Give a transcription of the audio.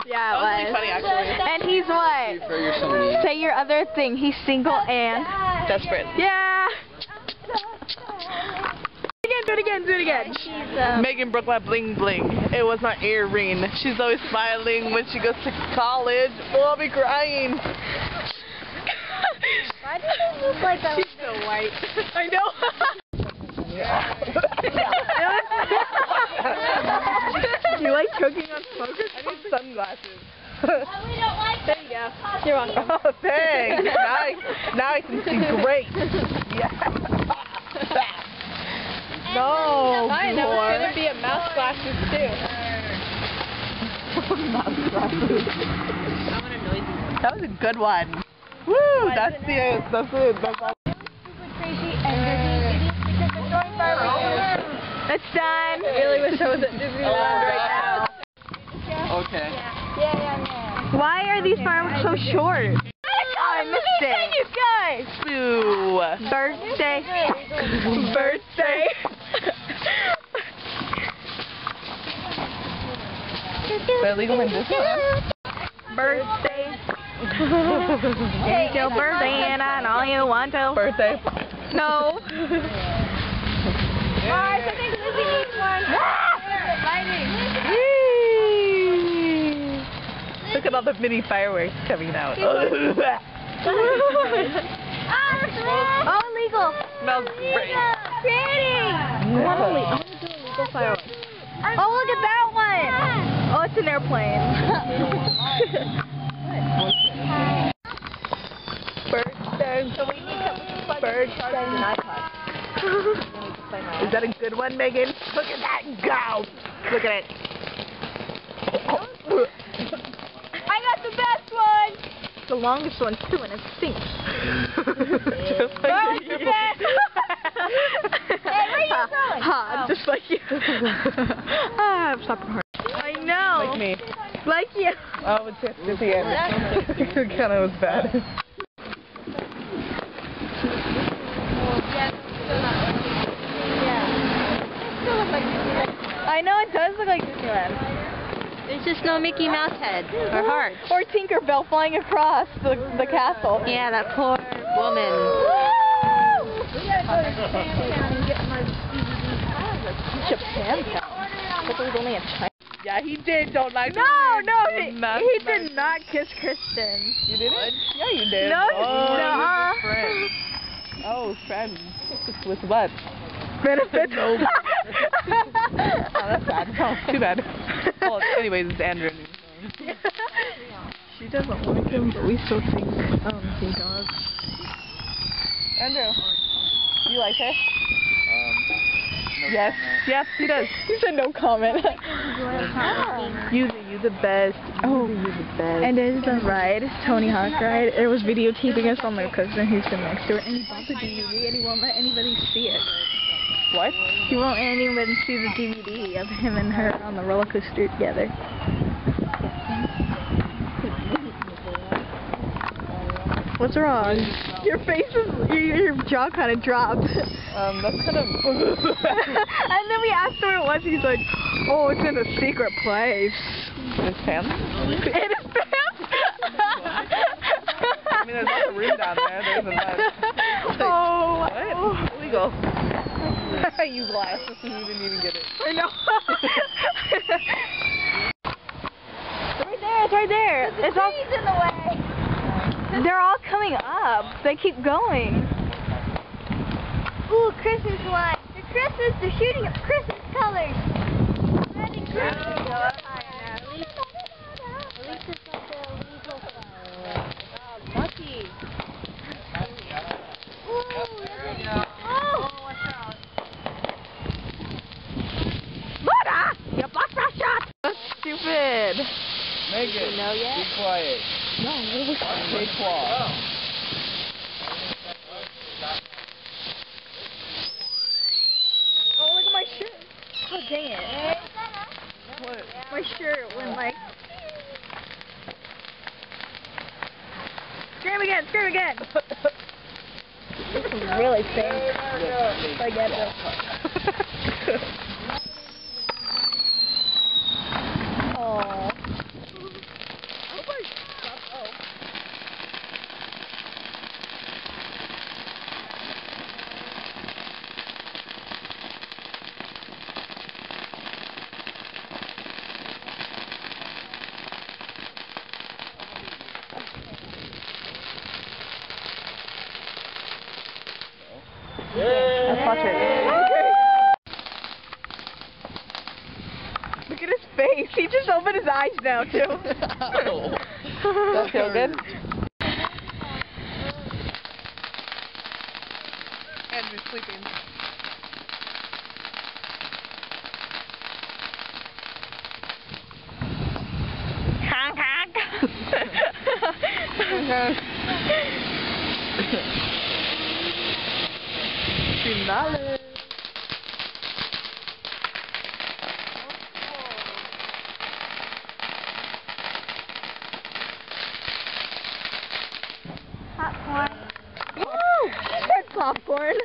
Yeah, it was really funny, actually. And he's what? Say your other thing. He's single and desperate. Yeah. Do it again. Megan broke my bling bling. It was my earring. She's always smiling when she goes to college. Oh, I'll be crying. Why does it look like she's so white? I know. You like cooking on smokers? I need sunglasses. There you go. You're welcome. Oh, thanks. Now I can see great. Yeah. No. I know it's gonna be a mouse glasses too. Mouse glasses. That was a good one. Woo! That's it. It's done. I really wish I was at Disneyland right now. Okay. Yeah. Why are these fireworks so short? I missed it. You guys. Boo. Birthday. They're legal in Disneyland. Birthday. It's your birthday and I know you want to. Birthday. No. Alright, I think Lizzie needs one. Whee! Look at all the mini fireworks coming out. Oh, legal. Smells great. Pretty. I want to do legal fireworks. Oh, look at that one. Oh, it's an airplane. Birthday. Is that a good one, Megan? Look at that go! Look at it. I got the best one. The longest one too, and it stinks. Just like you. Hey, where are you going? Just like you. I'm stopping hard. I know. Like me. Like you. Oh, it's just at the end. It kind of was bad. I know it does look like Disneyland. There's just no Mickey Mouse head or heart. Or Tinkerbell flying across the castle. Yeah, that poor woman. Japantown. But there was only a China. Yeah, he did. Don't like No, he did not kiss Kristen. You didn't? Yeah, you did. No, oh, friends. Oh, friends. With what? Benefits. No. Oh, that's bad. Oh, too bad. Well, anyways, it's Andrew. She doesn't like him, but we still think he does. Andrew, you like her? Yes. Yes, he does. He said no comment. You the best. Oh, you the best. and there's the ride, Tony Hawk ride. It was videotaping us on the cousin who's been next to it, and he bought the DVD and he won't let anybody see it. What? He won't let anyone see the DVD of him and her on the roller coaster together. What's wrong? Your face is, your jaw kind of dropped. That's kind of... And then we asked him what it was, he's like, oh, it's in a secret place. His pants? In his pants? I mean, there's lots of room down there. There isn't much. Oh, what? Illegal. You glasses and you didn't even get it. I know. It's right there. It's all in the way. They're all coming up. They keep going. Ooh, Christmas lights. They're Christmas. They're shooting at Christmas colors. Red and green. At least it's like a legal flower. Lucky. Ooh, oh! Watch out. Mona! You blocked my shot! That's stupid. Megan, know yet? be quiet. No, really? Stay quiet. Oh, look at my shirt. Oh, dang it. What? My shirt went like... Scream again, scream again! This is really fake. I get it. Oh. Watch it. Look at his face. He just opened his eyes now, too. That feel good? Andrew's sleeping. Honk, honk. Finale. Popcorn. Woo! That's popcorn.